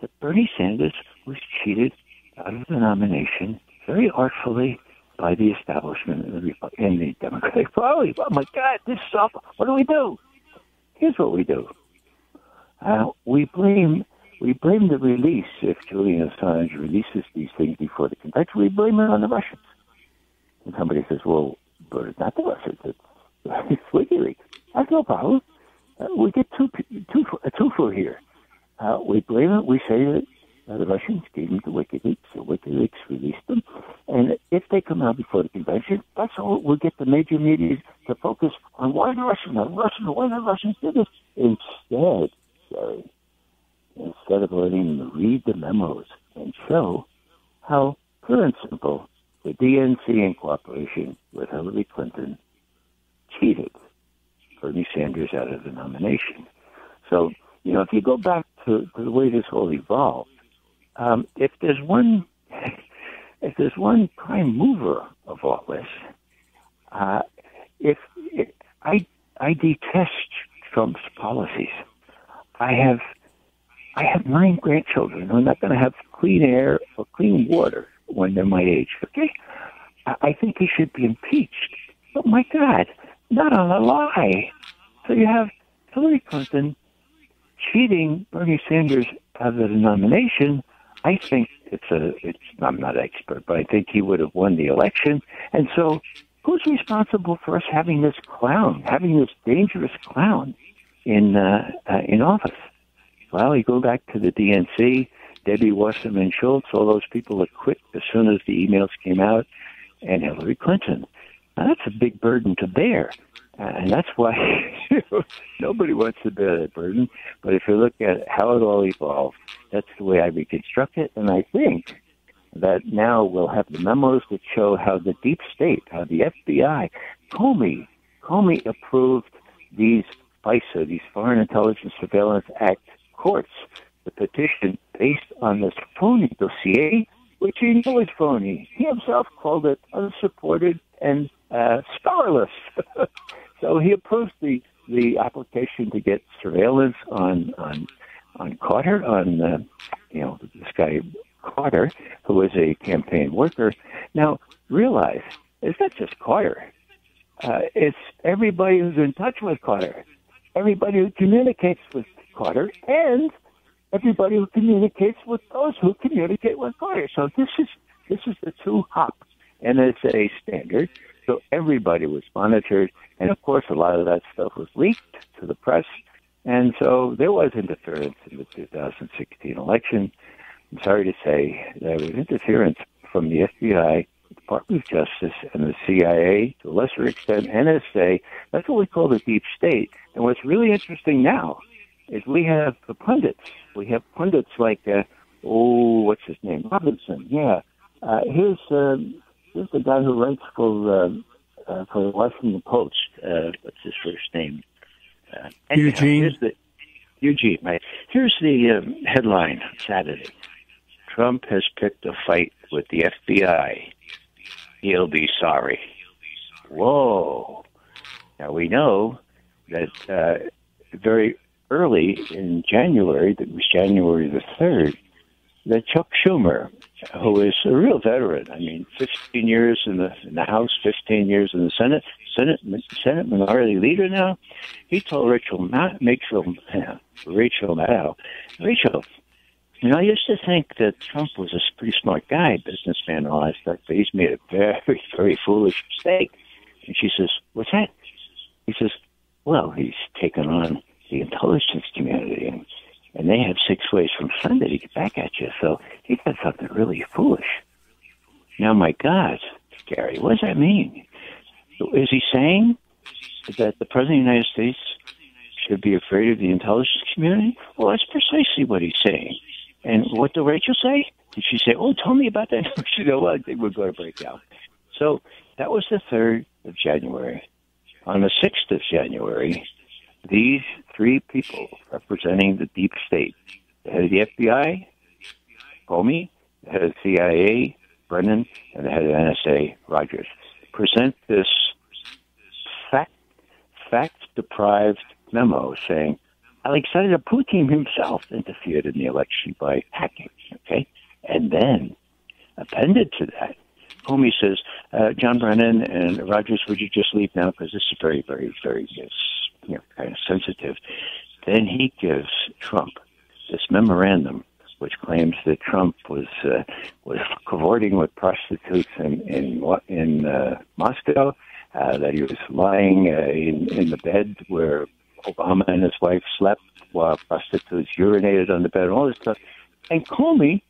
that Bernie Sanders was cheated out of the nomination very artfully by the establishment in the Democratic Party. Oh, my God, this is awful. What do? Here's what we do. We blame the release. If Julian Assange releases these things before the convention, we blame it on the Russians. And somebody says, well, but it's not the Russians. It's WikiLeaks. That's no problem. We get two for here. We blame it. We say that the Russians gave them to WikiLeaks, so WikiLeaks released them. And if they come out before the convention, that's all. We'll get the major media to focus on why the Russians did this. Instead, Gary, instead of letting them read the memos and show how pure and simple the DNC in cooperation with Hillary Clinton cheated Bernie Sanders out of the nomination. So, if you go back to the way this all evolved, if there's one prime mover of all this, I detest Trump's policies. I have 9 grandchildren who are not going to have clean air or clean water when they're my age. Okay, I think he should be impeached. But my God, not on a lie. So you have Hillary Clinton cheating Bernie Sanders out of the nomination. I think I'm not an expert, but I think he would have won the election. And so who's responsible for us having this dangerous clown in office? Well, you go back to the DNC, Debbie Wasserman Schultz, all those people that quit as soon as the emails came out, and Hillary Clinton. Now, that's a big burden to bear. And that's why nobody wants to bear that burden. But if you look at how it all evolved, that's the way I reconstruct it. And I think that now we'll have the memos that show how the deep state, how the FBI, Comey approved these FISA, these Foreign Intelligence Surveillance Act courts, the petition based on this phony dossier, which he knew was phony. He himself called it unsupported and scholarless. So he approved the application to get surveillance on Carter, this guy Carter, who was a campaign worker. Now, realize, it's not just Carter. It's everybody who's in touch with Carter, everybody who communicates with Carter, and everybody who communicates with those who communicate with Carter. So this is the 2-hop NSA standard. So everybody was monitored, and of course a lot of that stuff was leaked to the press, and so there was interference in the 2016 election. I'm sorry to say there was interference from the FBI Department of Justice, and the CIA, to a lesser extent, NSA. That's what we call the deep state. And what's really interesting now is we have the pundits. We have pundits like, what's his name? Robinson, yeah. Here's the guy who writes for the Washington Post. What's his first name? Eugene. Eugene, right. Here's the headline Saturday. Trump has picked a fight with the FBI. He'll be sorry. Whoa. Now, we know that very early in January, that was January the 3rd, that Chuck Schumer, who is a real veteran, 15 years in the House, 15 years in the Senate minority leader now, he told Rachel Maddow, I used to think that Trump was a pretty smart guy, businessman and all that stuff, but he's made a very, very foolish mistake. And she says, what's that? He says, well, he's taken on the intelligence community, and they have 6 ways from Sunday to get back at you. So he did something really foolish. Now, my God, Gary, what does that mean? Is he saying that the President of the United States should be afraid of the intelligence community? Well, that's precisely what he's saying. And what did Rachel say? Did she say, tell me about that? She said, well, I think we're going to break down. So that was the 3rd of January. On the 6th of January, these 3 people representing the deep state, the head of the FBI, Comey, the head of the CIA, Brennan, and the head of NSA, Rogers, present this fact-deprived memo saying, Alexander Putin himself interfered in the election by hacking, okay? And then, appended to that, Comey says, John Brennan and Rogers, would you just leave now? Because this is very, very, very kind of sensitive. Then he gives Trump this memorandum, which claims that Trump was cavorting with prostitutes in Moscow, that he was lying in the bed where Obama and his wife slept while prostitutes urinated on the bed, and all this stuff. And Comey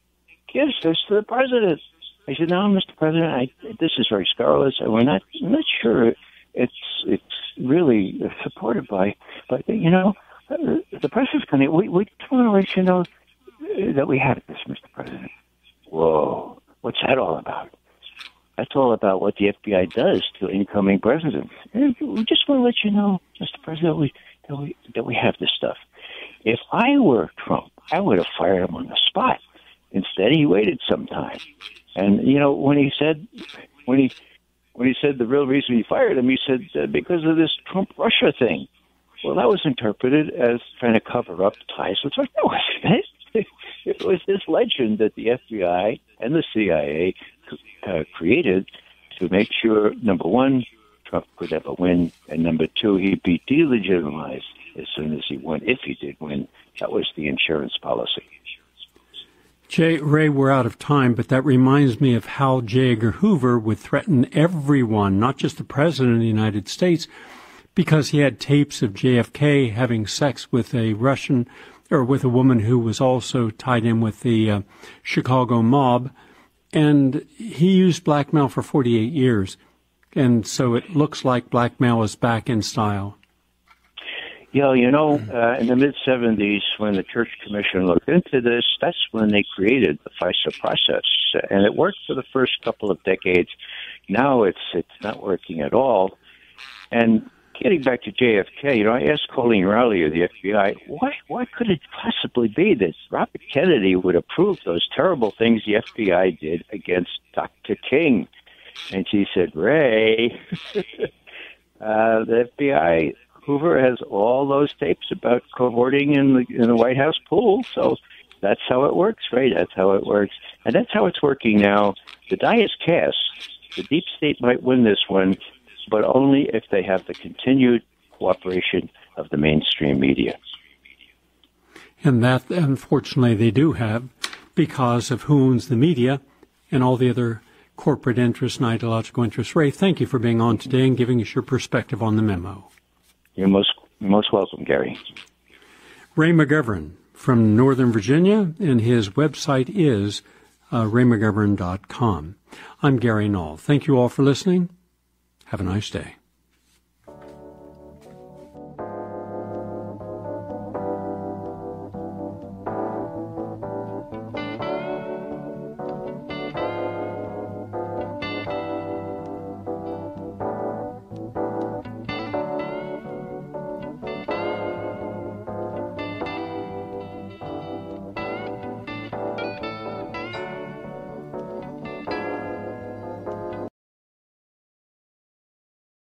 gives this to the president. I said, "No, Mr. President, this is very scurrilous, and I'm not sure it's really supported by. But the president's going to. We just want to let you know that we have this, Mr. President." Whoa, what's that all about? That's all about what the FBI does to incoming presidents. We just want to let you know, Mr. President, that we have this stuff. If I were Trump, I would have fired him on the spot. Instead, he waited some time. And when he said the real reason he fired him, he said because of this Trump-Russia thing. Well, that was interpreted as trying to cover up ties with Russia. No, it was this legend that the FBI and the CIA created to make sure, number one, Trump could never win, and number two, he'd be delegitimized as soon as he won. If he did win, that was the insurance policy. Ray, we're out of time, but that reminds me of how J. Edgar Hoover would threaten everyone, not just the President of the United States, because he had tapes of JFK having sex with a Russian, or with a woman who was also tied in with the Chicago mob, and he used blackmail for 48 years. And so it looks like blackmail is back in style. Yeah, in the mid-'70s, when the Church Commission looked into this, that's when they created the FISA process. And it worked for the first couple of decades. Now it's not working at all. And getting back to JFK, I asked Colleen Rowley of the FBI, why could it possibly be that Robert Kennedy would approve those terrible things the FBI did against Dr. King? And she said, Ray, the FBI, Hoover has all those tapes about cavorting in the White House pool, so that's how it works, Ray. That's how it works. And that's how it's working now. The die is cast. The deep state might win this one, but only if they have the continued cooperation of the mainstream media. And that, unfortunately, they do have because of who owns the media and all the other corporate interests and ideological interests. Ray, thank you for being on today and giving us your perspective on the memo. You're most welcome, Gary. Ray McGovern from Northern Virginia, and his website is raymcgovern.com. I'm Gary Null. Thank you all for listening. Have a nice day.